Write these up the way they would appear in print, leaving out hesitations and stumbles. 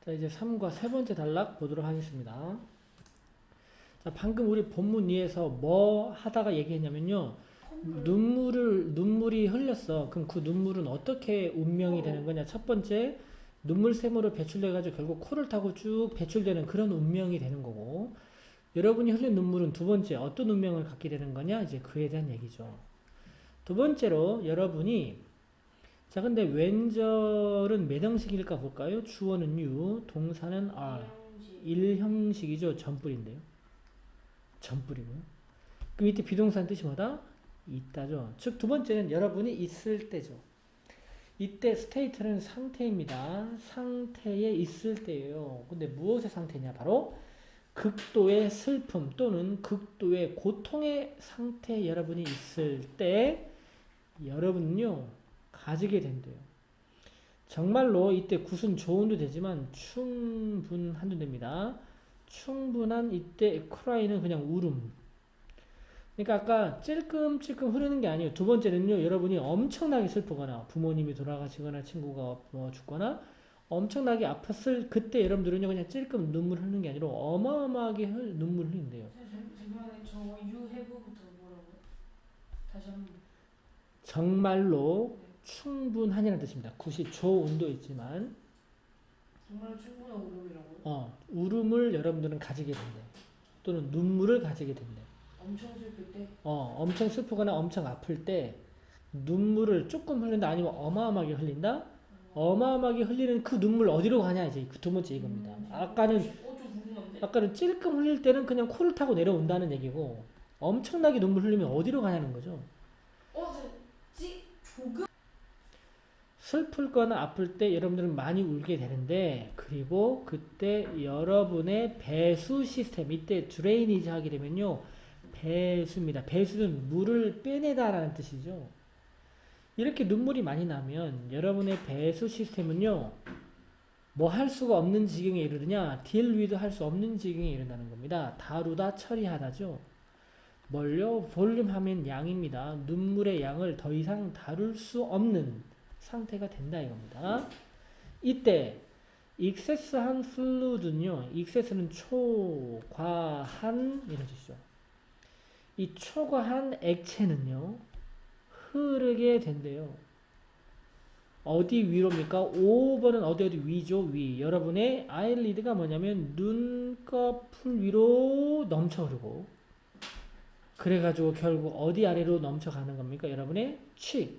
자, 이제 3과 세 번째 단락 보도록 하겠습니다. 자, 방금 우리 본문 위에서 뭐 하다가 얘기했냐면요. 눈물이 흘렸어. 그럼 그 눈물은 어떻게 운명이 되는 거냐? 첫 번째, 눈물샘으로 배출돼가지고 결국 코를 타고 쭉 배출되는 그런 운명이 되는 거고, 여러분이 흘린 눈물은 두 번째, 어떤 운명을 갖게 되는 거냐? 이제 그에 대한 얘기죠. 두 번째로, 여러분이, 자, 근데 왼절은 몇 형식일까 볼까요? 주어는 you, 동사는 are. 일형식이죠. 전뿔인데요. 전뿔이고요. 그 밑에 비동사는 뜻이 뭐다? 있다죠. 즉, 두 번째는 여러분이 있을 때죠. 이때 state는 상태입니다. 상태에 있을 때예요. 근데 무엇의 상태냐? 바로 극도의 슬픔 또는 극도의 고통의 상태에 여러분이 있을 때 여러분은요 가지게 된대요. 정말로 이때 굿은 조언도 되지만 충분한도 됩니다. 충분한 이때 cry는 그냥 울음. 그러니까 아까 찔끔찔끔 흐르는 게 아니에요. 두 번째는요, 여러분이 엄청나게 슬프거나 부모님이 돌아가시거나 친구가 뭐 죽거나 엄청나게 아팠을 그때 여러분들은요 그냥 찔끔 눈물 흘리는 게 아니라 어마어마하게 눈물 흘린대요. 잠깐만요. 저 유해부부터 뭐라고요? 다시 한번. 정말로 충분하니라는 뜻입니다. 굿이 조운도 있지만 정말 충분한 울음이라고요? 울음을 여러분들은 가지게 된대. 또는 눈물을 가지게 된대. 엄청 슬플 때? 엄청 슬프거나 엄청 아플 때 눈물을 조금 흘린다 아니면 어마어마하게 흘린다? 어마어마하게 흘리는 그 눈물 어디로 가냐 이제 그 두 번째 이겁니다. 아까는 찔끔 흘릴 때는 그냥 코를 타고 내려온다는 얘기고 엄청나게 눈물 흘리면 어디로 가냐는 거죠. 조금? 슬플거나 아플 때 여러분들은 많이 울게 되는데 그리고 그때 여러분의 배수 시스템 이때 드레이니지 하게 되면요 배수입니다. 배수는 물을 빼내다라는 뜻이죠. 이렇게 눈물이 많이 나면 여러분의 배수 시스템은요 뭐 할 수가 없는 지경에 이르느냐 deal with 할 수 없는 지경에 이른다는 겁니다. 다루다 처리하다죠. 뭘요? 볼륨 하면 양입니다. 눈물의 양을 더 이상 다룰 수 없는 상태가 된다 이겁니다. 이때 excess한 fluid는요. excess는 초과한 이런 뜻이죠. 이 초과한 액체는요. 흐르게 된대요. 어디 위로입니까? 5번은 어디 위죠? 위. 여러분의 아이리드가 뭐냐면 눈꺼풀 위로 넘쳐 흐르고 그래가지고 결국 어디 아래로 넘쳐가는 겁니까? 여러분의 치,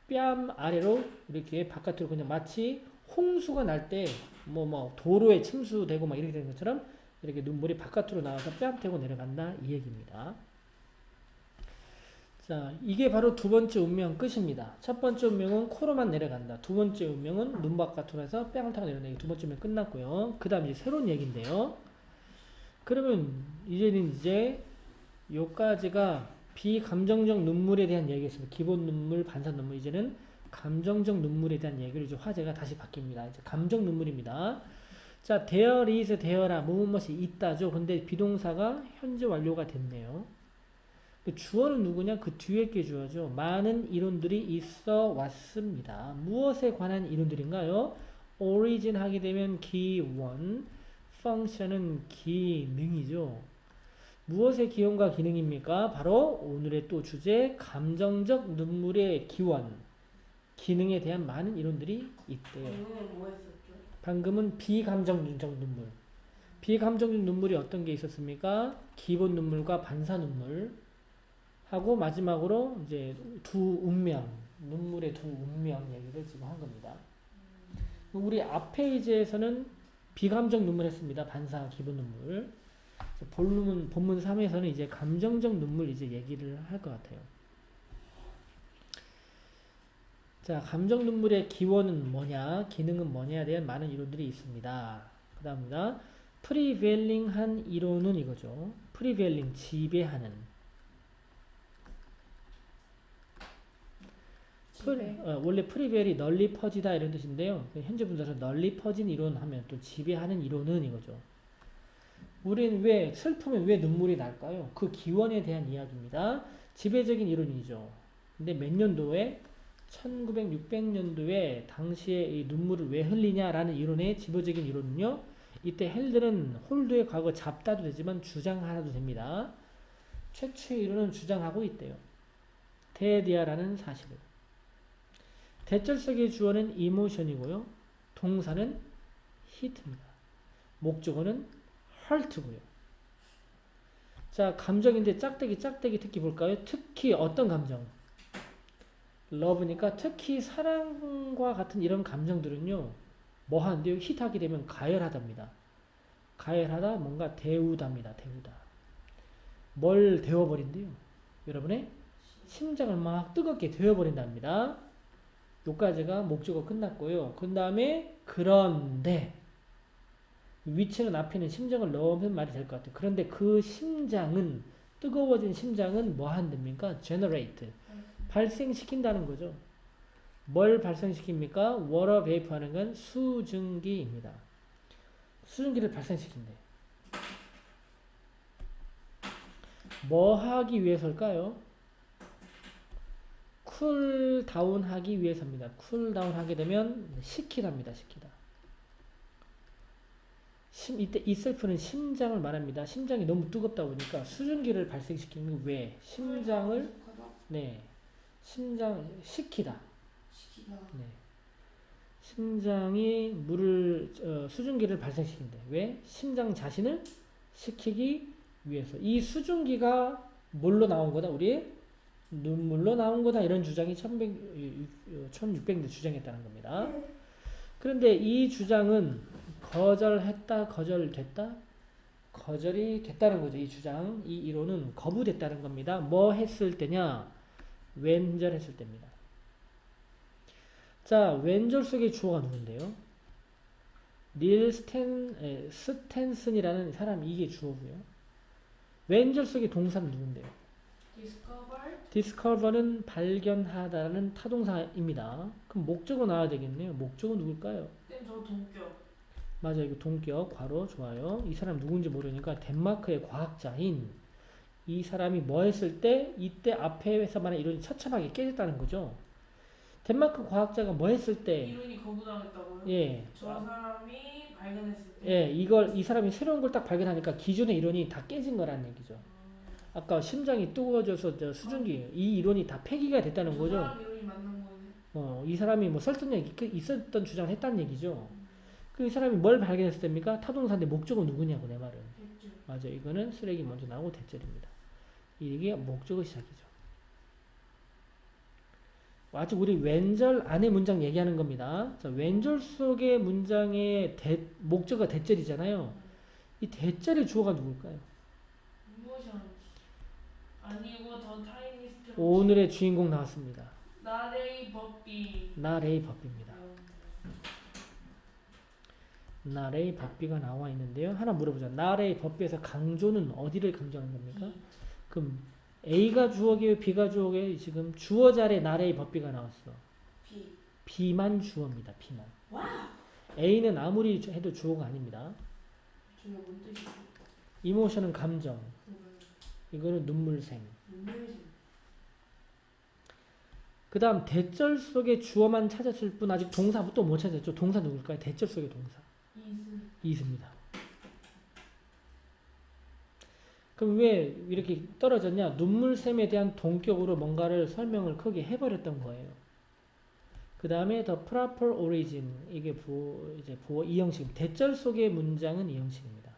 뺨 아래로 이렇게 바깥으로 그냥 마치 홍수가 날 때 뭐 도로에 침수되고 막 이렇게 되는 것처럼 이렇게 눈물이 바깥으로 나와서 뺨 대고 내려간다 이 얘기입니다. 자, 이게 바로 두 번째 운명 끝입니다. 첫 번째 운명은 코로만 내려간다. 두 번째 운명은 눈 바깥으로 해서 뺨을 타고 내려간다. 두 번째 운명 끝났고요. 그 다음 이제 새로운 얘기인데요. 그러면 이제 요까지가 비감정적 눈물에 대한 얘기였습니다. 기본 눈물, 반사 눈물. 이제는 감정적 눈물에 대한 얘기를 이제 화제가 다시 바뀝니다. 이제 감정 눈물입니다. 자, there is, there라, 무엇이 있다죠. 근데 비동사가 현재 완료가 됐네요. 주어는 누구냐? 그 뒤에 게 주어죠. 많은 이론들이 있어 왔습니다. 무엇에 관한 이론들인가요? origin 하게 되면 기원, function은 기능이죠. 무엇의 기원과 기능입니까? 바로 오늘의 또 주제 감정적 눈물의 기원, 기능에 대한 많은 이론들이 있대요. 방금은 뭐 했었죠? 방금은 비감정적 눈물. 비감정적 눈물이 어떤 게 있었습니까? 기본 눈물과 반사 눈물 하고 마지막으로 이제 두 운명, 눈물의 두 운명 얘기를 지금 한 겁니다. 우리 앞 페이지에서는 비감정 눈물 했습니다. 반사 기본 눈물. 본문 3에서는 이제 감정적 눈물 이제 얘기를 할 것 같아요. 자, 감정 눈물의 기원은 뭐냐, 기능은 뭐냐에 대한 많은 이론들이 있습니다. 그 다음입니다. 프리베일링한 이론은 이거죠. 프리베일링, 지배하는. 원래 프리벨이 널리 퍼지다 이런 뜻인데요. 현재 분사에서 널리 퍼진 이론 하면 또 지배하는 이론은 이거죠. 우리는 왜 슬프면 왜 눈물이 날까요? 그 기원에 대한 이야기입니다. 지배적인 이론이죠. 근데 몇 년도에 1900-600년도에 당시에 이 눈물을 왜 흘리냐라는 이론의 지도적인 이론은요. 이때 헬들은 홀드의 과거 잡다도 되지만 주장하라도 됩니다. 최초의 이론은 주장하고 있대요. 테디아라는 사실을. 대절석의 주어는 이모션이고요. 동사는 히트입니다. 목적어는 hurt고요. 자, 감정인데 짝대기 특히 볼까요? 특히 어떤 감정? love니까 특히 사랑과 같은 이런 감정들은요. 뭐 하는데요? 히트하게 되면 가열하답니다. 가열하다 뭔가 데우답니다. 데우다. 뭘 데워버린대요? 여러분의 심장을 막 뜨겁게 데워버린답니다. 요까지가 목적어 끝났고요. 그 다음에 그런데 위치는 앞에는 심정을 넣으면 말이 될 것 같아요. 그런데 그 심장은 뜨거워진 심장은 뭐 한답니까? generate 발생시킨다는 거죠. 뭘 발생시킵니까? water vapor 하는 건 수증기입니다. 수증기를 발생시킨대. 뭐 하기 위해서일까요? 쿨다운 하기 위해서입니다. 쿨다운 하게 되면 식히답니다. 식히다. 이때 이 셀프는 심장을 말합니다. 심장이 너무 뜨겁다 보니까 수증기를 발생시키는 게 왜? 심장을 네, 심장 식히다. 네, 심장이 수증기를 발생시킨대. 왜? 심장 자신을 식히기 위해서. 이 수증기가 뭘로 나온 거다? 우리 눈물로 나온 거다. 이런 주장이 1600년대 주장했다는 겁니다. 그런데 이 주장은 거절했다, 거절됐다? 거절이 됐다는 거죠. 이 주장, 이 이론은 거부됐다는 겁니다. 뭐 했을 때냐? 왼절했을 때입니다. 자, 왼절 속의 주어가 누군데요? 닐 스탠슨이라는 사람, 이게 주어고요. 왼절 속의 동사는 누군데요? discover는 발견하다라는 타동사입니다. 그럼 목적어 나와야 되겠네요. 목적어 누굴까요? 저 동격. 맞아요. 이거 동격, 괄호, 좋아요. 이 사람 누군지 모르니까 덴마크의 과학자인 이 사람이 뭐 했을 때 이때 앞에서 말한 이론이 처참하게 깨졌다는 거죠. 덴마크 과학자가 뭐 했을 때 이론이 거부당했다고요? 예. 저 사람이 발견했을 때. 예, 이 사람이 새로운 걸 딱 발견하니까 기존의 이론이 다 깨진 거라는 얘기죠. 아까 심장이 뜨거워져서 수증기 이 이론이 다 폐기가 됐다는 거죠. 사람 이론이 맞는 거네. 이 사람이 뭐 설득력 있었던 주장을 했다는 얘기죠. 그 이 사람이 뭘 발견했을 때입니까? 타동사인데 목적은 누구냐고 내 말은. 됐죠. 맞아. 이거는 쓰레기 먼저 나오고 대절입니다. 이게 목적어 시작이죠. 아직 우리 왼절 안에 문장 얘기하는 겁니다. 자, 왼절 속의 문장의 목적어가 대절이잖아요. 이 대절의 주어가 누굴까요? 이모션. 아니고 더 타이니스트. 오늘의 주인공 나왔습니다. 나레이 버비. 나레이 버비입니다. 나레이 버비가 나와 있는데요. 하나 물어보자. 나레이 버비에서 강조는 어디를 강조하는 겁니까? 그럼 A가 주어게요, B가 고요 지금 주어 자리에 나레이 버비가 나왔어. B만 주어입니다. B만. 와우. A는 아무리 해도 주어가 아닙니다. 저게 뭔 뜻이지? 이모션은 감정. 이거는 눈물샘. 그 다음 대절 속에 주어만 찾았을 뿐 아직 동사부터 못 찾았죠. 동사 누굴까요? 대절 속의 동사. 이스입니다. 그럼 왜 이렇게 떨어졌냐? 눈물샘에 대한 동격으로 뭔가를 설명을 크게 해버렸던 거예요. 그 다음에 the proper origin 이게 이 형식. 대절 속의 문장은 이 형식입니다.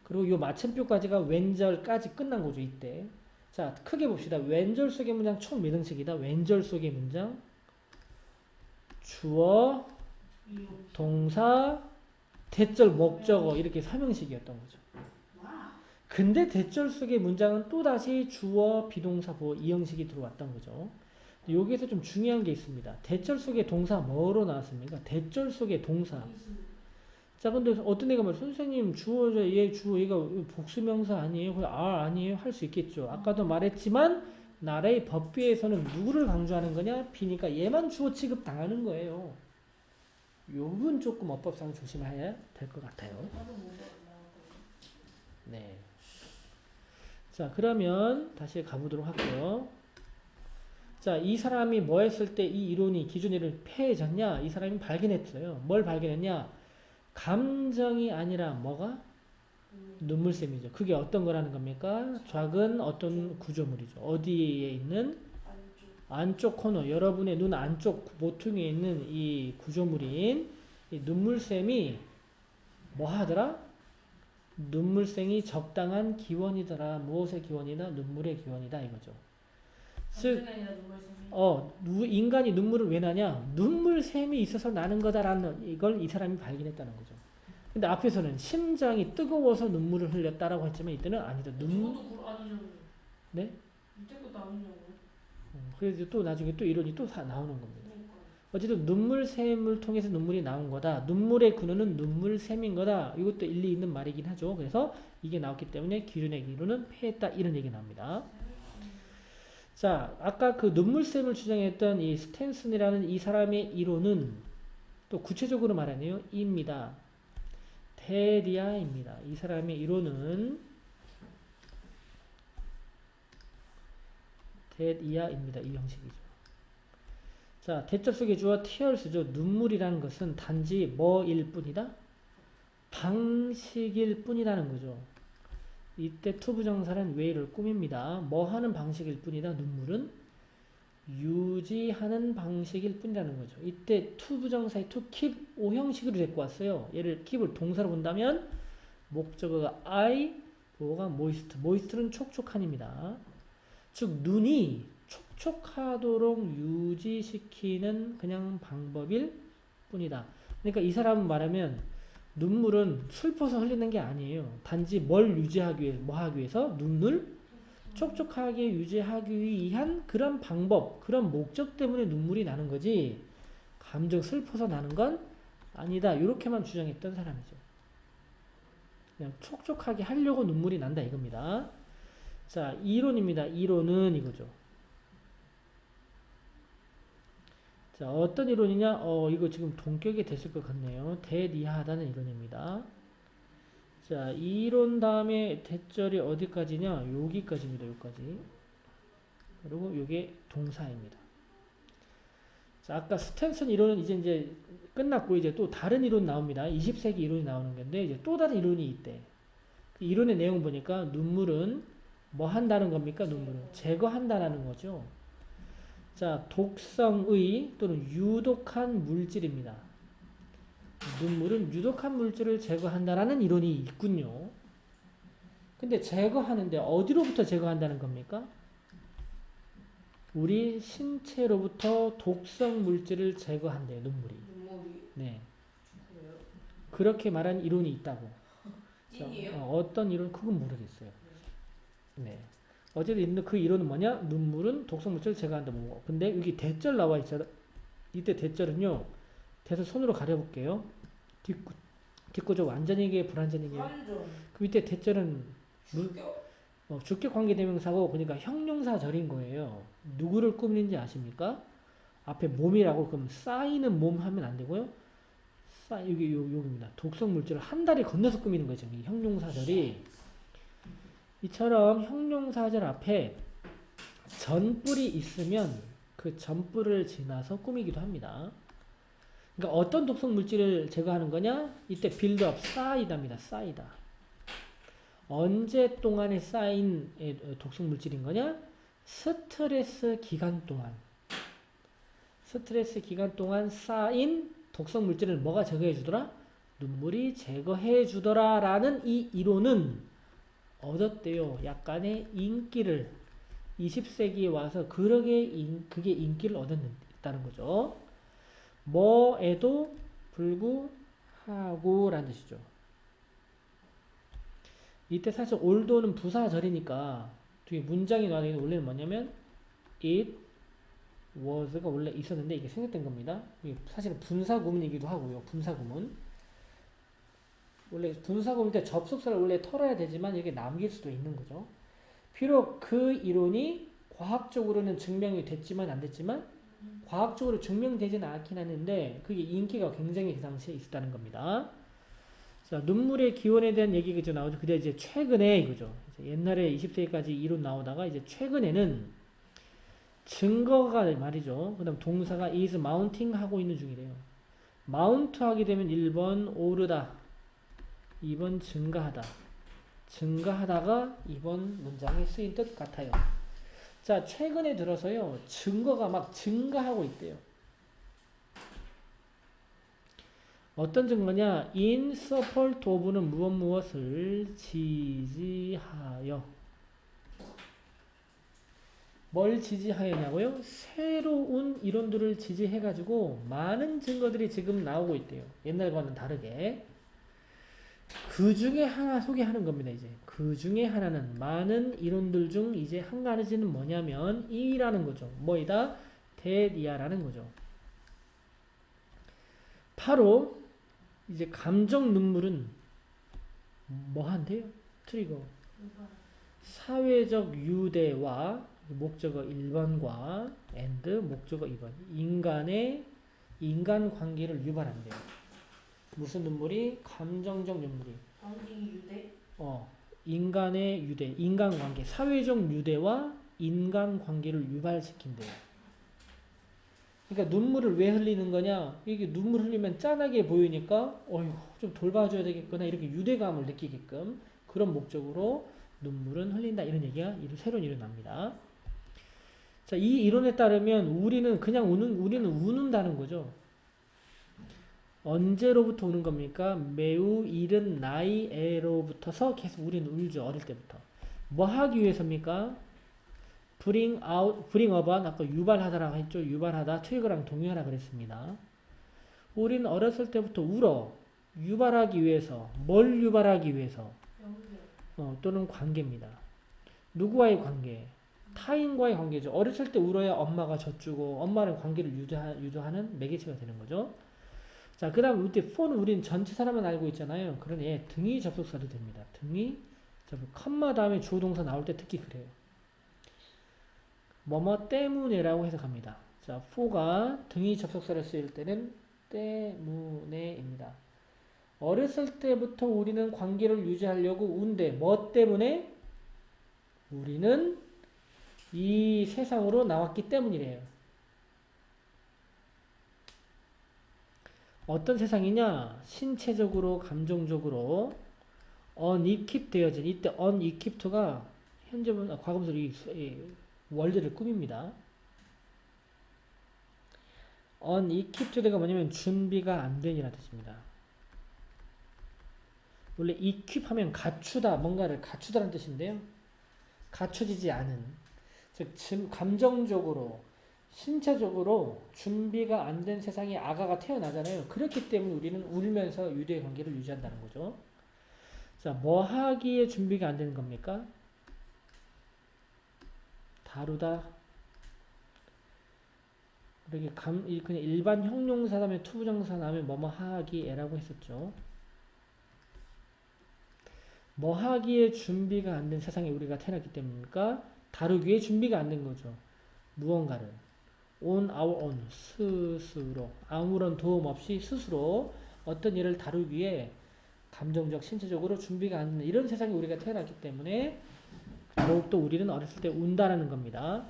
그리고 이 마침표까지가 왼절까지 끝난 거죠. 이때. 자, 크게 봅시다. 왼절 속의 문장 총 몇 형식이다? 왼절 속의 문장 주어, 동사, 대절, 목적어 이렇게 3형식이었던 거죠. 근데 대절 속의 문장은 또다시 주어, 비동사, 보어 이 형식이 들어왔던 거죠. 여기에서 좀 중요한 게 있습니다. 대절 속의 동사 뭐로 나왔습니까? 대절 속의 동사. 자, 근데 어떤 애가 말 선생님 주어, 얘가 복수명사 아니에요? 아니에요? 할 수 있겠죠. 아까도 말했지만 나라의 법비에서는 누구를 강조하는 거냐? B니까 얘만 주어 취급 당하는 거예요. 요 부분 조금 어법상 조심해야 될 것 같아요. 네. 자, 그러면 다시 가보도록 할게요. 자, 이 사람이 뭐 했을 때 이 이론이 기존 이론이 폐해졌냐? 이 사람이 발견했어요. 뭘 발견했냐? 감정이 아니라 뭐가? 눈물샘이죠. 그게 어떤 거라는 겁니까? 작은 어떤 구조물이죠. 어디에 있는? 안쪽 코너, 여러분의 눈 안쪽 모퉁이에 있는 이 구조물인 이 눈물샘이 뭐 하더라? 눈물샘이 적당한 기원이더라. 무엇의 기원이다? 눈물의 기원이다 이거죠. 즉, 인간이 눈물을 왜 나냐? 눈물샘이 있어서 나는 거다라는 이걸 이 사람이 발견했다는 거죠. 근데 앞에서는 심장이 뜨거워서 눈물을 흘렸다라고 했지만 이때는 아니다. 저도 아니죠. 네? 밑에 것도 아니냐고. 그래서 또 나중에 또 이론이 또 나오는 겁니다. 그러니까. 어쨌든 눈물샘을 통해서 눈물이 나온 거다. 눈물의 근원은 눈물샘인 거다. 이것도 일리 있는 말이긴 하죠. 그래서 이게 나왔기 때문에 기존의 이론은 폐했다. 이런 얘기 나옵니다. 자, 아까 그 눈물샘을 주장했던 이 스탠슨이라는 이 사람의 이론은 또 구체적으로 말하네요. 입니다. 데리아입니다. 이 사람의 이론은 데리아입니다. 이 형식이죠. 자, 대적 속의 주어 tears죠. 눈물이라는 것은 단지 뭐일 뿐이다? 방식일 뿐이라는 거죠. 이때 투부정사는 way를 꾸밉니다. 뭐 하는 방식일 뿐이다. 눈물은 유지하는 방식일 뿐이라는 거죠. 이때 투부정사의 to keep 오형식으로 데리고 왔어요. 얘를 keep을 동사로 본다면 목적어가 I, 보어가 moist. moist는 촉촉한입니다. 즉 눈이 촉촉하도록 유지시키는 그냥 방법일 뿐이다. 그러니까 이 사람은 말하면 눈물은 슬퍼서 흘리는 게 아니에요. 단지 뭘 유지하기 위해, 뭐 하기 위해서? 눈을 촉촉하게 유지하기 위한 그런 방법, 그런 목적 때문에 눈물이 나는 거지 감정 슬퍼서 나는 건 아니다. 이렇게만 주장했던 사람이죠. 그냥 촉촉하게 하려고 눈물이 난다 이겁니다. 자, 이론입니다. 이론은 이거죠. 자, 어떤 이론이냐? 이거 지금 동격이 됐을 것 같네요. 대리하다는 이론입니다. 자, 이론 다음에 대절이 어디까지냐? 여기까지입니다. 여기까지. 그리고 이게 동사입니다. 자, 아까 스탠슨 이론은 이제 끝났고 이제 또 다른 이론 나옵니다. 20세기 이론이 나오는 건데 이제 또 다른 이론이 있대. 그 이론의 내용 보니까 눈물은 뭐 한다는 겁니까? 눈물은 제거한다라는 거죠. 자, 독성의 또는 유독한 물질입니다. 눈물은 유독한 물질을 제거한다라는 이론이 있군요. 근데 제거하는데 어디로부터 제거한다는 겁니까? 우리 신체로부터 독성 물질을 제거한대요, 눈물이. 네. 그래요? 그렇게 말한 이론이 있다고. 찐이에요? 어떤 이론? 그건 모르겠어요. 네. 어쨌든 그 이론은 뭐냐? 눈물은 독성 물질을 제거한다. 뭐. 근데 여기 대절 나와 있잖아. 이때 대절은요. 대서 손으로 가려볼게요. 뒷구조 완전히게 불완전히게. 완전. 그 밑에 대절은 죽여? 주격 관계대명사고 그러니까 형용사절인 거예요. 누구를 꾸미는지 아십니까? 앞에 몸이라고 그럼 쌓이는 몸 하면 안 되고요. 여기입니다. 독성 물질을 한 다리 건너서 꾸미는 거죠. 이 형용사절이. 이처럼 형용사절 앞에 전뿔이 있으면 그 전뿔을 지나서 꾸미기도 합니다. 그러니까 어떤 독성 물질을 제거하는 거냐? 이때 빌드업, 쌓이다입니다. 쌓이다. 언제 동안에 쌓인 독성 물질인 거냐? 스트레스 기간 동안. 스트레스 기간 동안 쌓인 독성 물질을 뭐가 제거해 주더라? 눈물이 제거해 주더라 라는 이 이론은 얻었대요. 약간의 인기를 20세기에 와서 그게 인기를 얻었다는 거죠. 뭐에도 불구하고 라는 뜻이죠. 이때 사실 올도는 부사절이니까 뒤에 문장이 나와 있는 원래는 뭐냐면 it was가 원래 있었는데 이게 생략된 겁니다. 이게 사실은 분사구문이기도 하고요. 분사구문. 원래 분사구문 때 접속사를 원래 털어야 되지만 이게 남길 수도 있는 거죠. 비록 그 이론이 과학적으로는 증명이 됐지만 안 됐지만 과학적으로 증명되지는 않긴 하는데 그게 인기가 굉장히 그 당시에 있었다는 겁니다. 자, 눈물의 기원에 대한 얘기가 나오죠. 근데 이제 최근에 이거죠. 옛날에 20세기까지 이론 나오다가 이제 최근에는 증거가 말이죠. 그 다음 동사가 is mounting 하고 있는 중이래요. mount 하게 되면 1번 오르다, 2번 증가하다. 증가하다가 이번 문장에 쓰인 뜻 같아요. 자, 최근에 들어서요, 증거가 막 증가하고 있대요. 어떤 증거냐? in support of는 무엇을 지지하여. 뭘 지지하였냐고요? 새로운 이론들을 지지해가지고 많은 증거들이 지금 나오고 있대요. 옛날과는 다르게. 그 중에 하나 소개하는 겁니다, 이제. 그 중에 하나는 많은 이론들 중 이제 한 가지는 뭐냐면 이라는 거죠. 뭐이다? 대리아라는 거죠. 바로 이제 감정 눈물은 뭐 한대요? 트리거. 사회적 유대와 목적어 1번과 and 목적어 2번. 인간 관계를 유발한대요. 무슨 눈물이? 감정적 눈물이. 관계 유대? 인간의 유대, 인간관계, 사회적 유대와 인간관계를 유발시킨대요. 그러니까 눈물을 왜 흘리는 거냐? 이게 눈물 흘리면 짠하게 보이니까 어휴, 좀 돌봐줘야 되겠구나 이렇게 유대감을 느끼게끔 그런 목적으로 눈물은 흘린다 이런 얘기가 새로운 이론이 납니다. 자, 이 이론에 따르면 우리는 그냥 우리는 우는다는 거죠. 언제로부터 우는 겁니까? 매우 이른 나이에로부터서 계속 우리는 울죠. 어릴 때부터. 뭐 하기 위해서입니까? bring about 아까 유발하다라고 했죠. 유발하다 트리거랑 동의하라 그랬습니다. 우리는 어렸을 때부터 울어. 유발하기 위해서. 뭘 유발하기 위해서? 또는 관계입니다. 누구와의 관계? 타인과의 관계죠. 어렸을 때 울어야 엄마가 젖주고 엄마는 관계를 유도하는 매개체가 되는 거죠. 자, 그 다음 이때 for 우리는 전체 사람만 알고 있잖아요. 그러니 등위 접속사도 됩니다. 등위 접속 컴마 다음에 주어 동사 나올 때 특히 그래요. 뭐뭐 때문에라고 해석합니다. 자, for가 등위 접속사를 쓰일 때는 때문에입니다. 어렸을 때부터 우리는 관계를 유지하려고 운데 뭐 때문에? 우리는 이 세상으로 나왔기 때문이래요. 어떤 세상이냐? 신체적으로, 감정적으로 unequip 되어진 이때 unequiped가 현재분 과거분사 월드를 꾸밉니다. unequiped가 뭐냐면 준비가 안 된이라는 뜻입니다. 원래 equip 하면 갖추다, 뭔가를 갖추다라는 뜻인데요. 갖춰지지 않은, 즉 감정적으로, 신체적으로 준비가 안 된 세상에 아가가 태어나잖아요. 그렇기 때문에 우리는 울면서 유대 관계를 유지한다는 거죠. 자, 뭐 하기에 준비가 안 되는 겁니까? 다루다. 이렇게 그냥 일반 형용사 다음에 투부정사 다음에 뭐뭐 하기에라고 했었죠. 뭐 하기에 준비가 안 된 세상에 우리가 태어났기 때문입니까? 다루기에 준비가 안 된 거죠. 무언가를. on our own. 스스로. 아무런 도움 없이 스스로 어떤 일을 다루기에 감정적, 신체적으로 준비가 안 되는 이런 세상에 우리가 태어났기 때문에 더욱더 우리는 어렸을 때 운다라는 겁니다.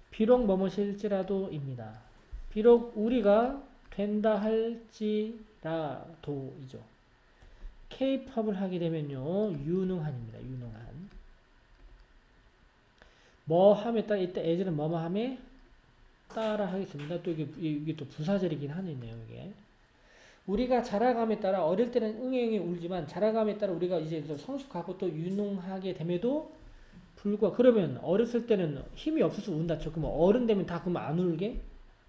비록 뭐뭐일지라도입니다. 비록 우리가 된다 할지라도이죠. K-팝을 하게 되면요, 유능한입니다. 유능한. 뭐 함에 따라 이때 as는 뭐뭐 함에 따라 하겠습니다. 또 이게 또 부사절이긴 하네요. 이게 우리가 자라감에 따라 어릴 때는 응애응애 울지만 자라감에 따라 우리가 이제 성숙하고 또 유능하게 됨에도 불구하고 그러면 어렸을 때는 힘이 없어서 운다죠. 그러면 어른 되면 다 그러면 안 울게?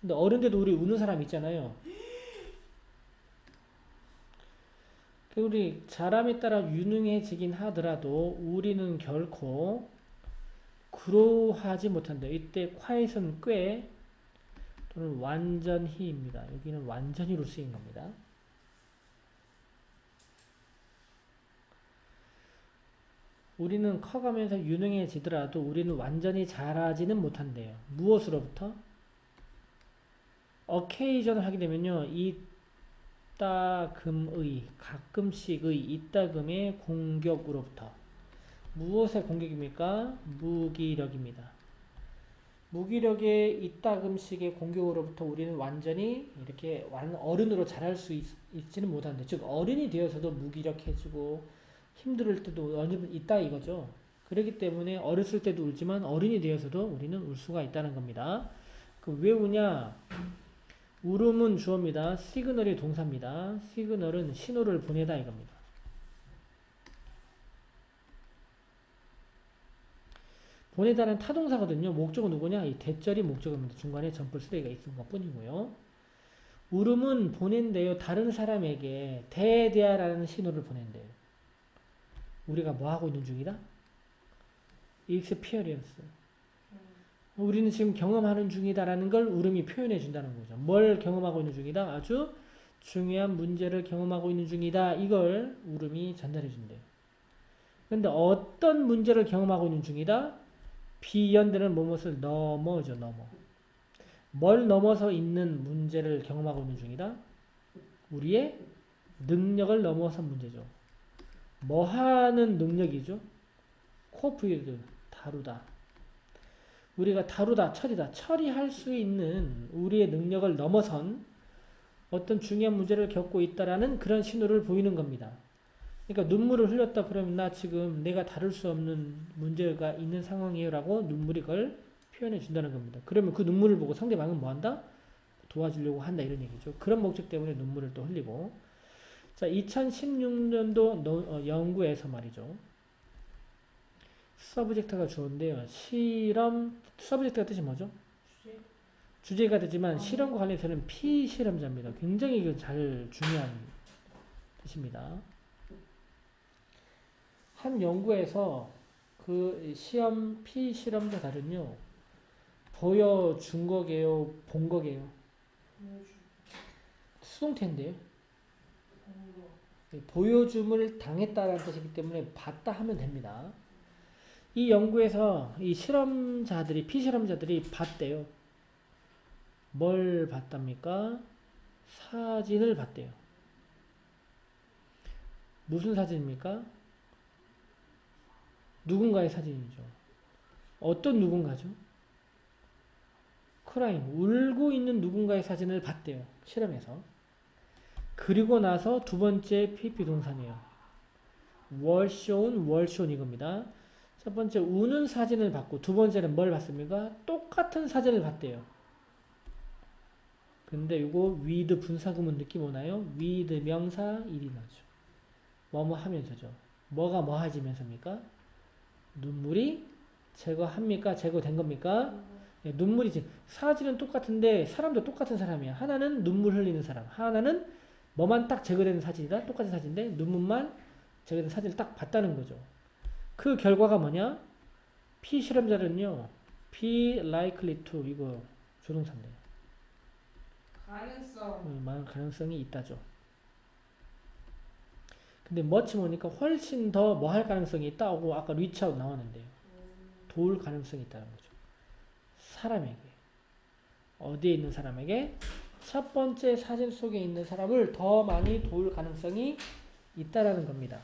근데 어른 돼도 우리 우는 사람 있잖아요. 우리 자람에 따라 유능해지긴 하더라도 우리는 결코 그러하지 못한다. 이때 quiet은 꽤 또는 완전히입니다. 여기는 완전히로 쓰인 겁니다. 우리는 커가면서 유능해지더라도 우리는 완전히 자라지는 못한대요. 무엇으로부터? occasion을 하게 되면요. 이따금의, 가끔씩의, 이따금의 공격으로부터. 무엇의 공격입니까? 무기력입니다. 무기력의 이따금씩의 공격으로부터 우리는 완전히 이렇게 어른으로 자랄 수 있지는 못한데, 즉 어른이 되어서도 무기력해지고 힘들 때도 어느 있다 이거죠. 그렇기 때문에 어렸을 때도 울지만 어른이 되어서도 우리는 울 수가 있다는 겁니다. 왜 우냐? 울음은 주어입니다. 시그널이 동사입니다. 시그널은 신호를 보내다 이겁니다. 보내다는 타동사거든요. 목적은 누구냐? 이 대절이 목적입니다. 중간에 점프 쓰레기가 있는 것 뿐이고요. 울음은 보낸대요. 다른 사람에게 대대하라는 신호를 보낸대요. 우리가 뭐 하고 있는 중이다? experience. 우리는 지금 경험하는 중이다라는 걸 울음이 표현해 준다는 거죠. 뭘 경험하고 있는 중이다? 아주 중요한 문제를 경험하고 있는 중이다. 이걸 울음이 전달해 준대요. 그런데 어떤 문제를 경험하고 있는 중이다? 비연되는 무엇을 넘어죠. 넘어. 뭘 넘어서 있는 문제를 경험하고 있는 중이다? 우리의 능력을 넘어선 문제죠. 뭐 하는 능력이죠? 코프일드, 다루다. 우리가 다루다, 처리할 수 있는 우리의 능력을 넘어선 어떤 중요한 문제를 겪고 있다라는 그런 신호를 보이는 겁니다. 그러니까 눈물을 흘렸다 그러면 나 지금 내가 다룰 수 없는 문제가 있는 상황이에요 라고 눈물이 그걸 표현해 준다는 겁니다. 그러면 그 눈물을 보고 상대방은 뭐 한다? 도와주려고 한다 이런 얘기죠. 그런 목적 때문에 눈물을 또 흘리고. 자, 2016년도 연구에서 말이죠. 서브젝트가 주어인데요. 실험, 서브젝트가 뜻이 뭐죠? 주제가 되지만 실험과 관련해서는 피실험자입니다. 굉장히 잘 중요한 뜻입니다. 한 연구에서 그 시험 피실험자들은요, 보여준 거게요, 본 거게요? 수동태인데요. 보여줌을 당했다라는 뜻이기 때문에 봤다 하면 됩니다. 이 연구에서 이 실험자들이, 피실험자들이 봤대요. 뭘 봤답니까? 사진을 봤대요. 무슨 사진입니까? 누군가의 사진이죠. 어떤 누군가죠? 크라잉, 울고 있는 누군가의 사진을 봤대요. 실험에서. 그리고 나서 두 번째 PP 동사네요. were shown 이겁니다. 첫 번째 우는 사진을 봤고 두 번째는 뭘 봤습니까? 똑같은 사진을 봤대요. 근데 이거 with 분사구문 느낌 오나요? with 명사 일이 나죠. 뭐뭐 하면서죠. 뭐가 뭐 하지면서입니까? 눈물이 제거합니까? 제거된 겁니까? 네, 눈물이지. 사진은 똑같은데 사람도 똑같은 사람이야. 하나는 눈물 흘리는 사람, 하나는 뭐만 딱 제거되는 사진이다. 똑같은 사진인데 눈물만 제거된 사진을 딱 봤다는 거죠. 그 결과가 뭐냐? 피실험자는요, be likely to 이거 조동사인데. 많은 가능성이 있다죠. 근데 much 뭐니까 훨씬 더 뭐 할 가능성이 있다고 아까 reach out 나왔는데요. 도울 가능성이 있다는 거죠. 사람에게. 어디에 있는 사람에게? 첫 번째 사진 속에 있는 사람을 더 많이 도울 가능성이 있다라는 겁니다.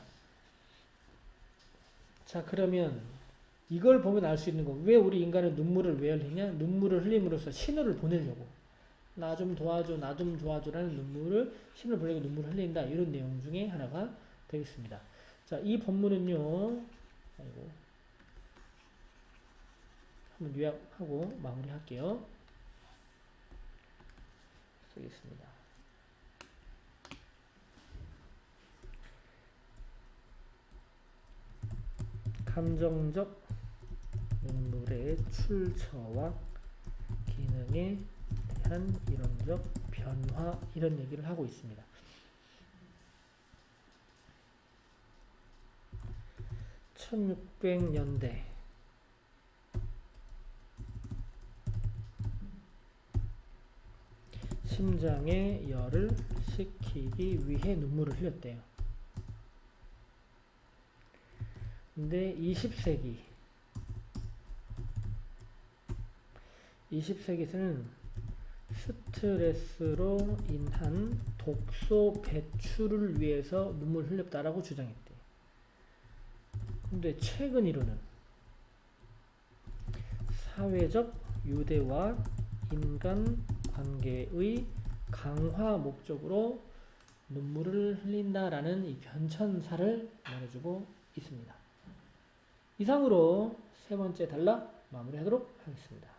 자, 그러면 이걸 보면 알 수 있는 거. 왜 우리 인간은 눈물을 왜 흘리냐? 눈물을 흘림으로써 신호를 보내려고. 나 좀 도와줘, 나 좀 도와줘라는 신호를 보내려고 눈물을 흘린다. 이런 내용 중에 하나가 되겠습니다. 자, 이 본문은요, 아이고, 한번 요약하고 마무리할게요. 쓰겠습니다. 감정적 눈물의 출처와 기능에 대한 이론적 변화 이런 얘기를 하고 있습니다. 1600년대 심장에 열을 식히기 위해 눈물을 흘렸대요. 근데 20세기에서는 스트레스로 인한 독소 배출을 위해서 눈물 흘렸다라고 주장했대요. 근데 최근 이론은 사회적 유대와 인간 관계의 강화 목적으로 눈물을 흘린다라는 이 변천사를 말해주고 있습니다. 이상으로 세 번째 단락 마무리하도록 하겠습니다.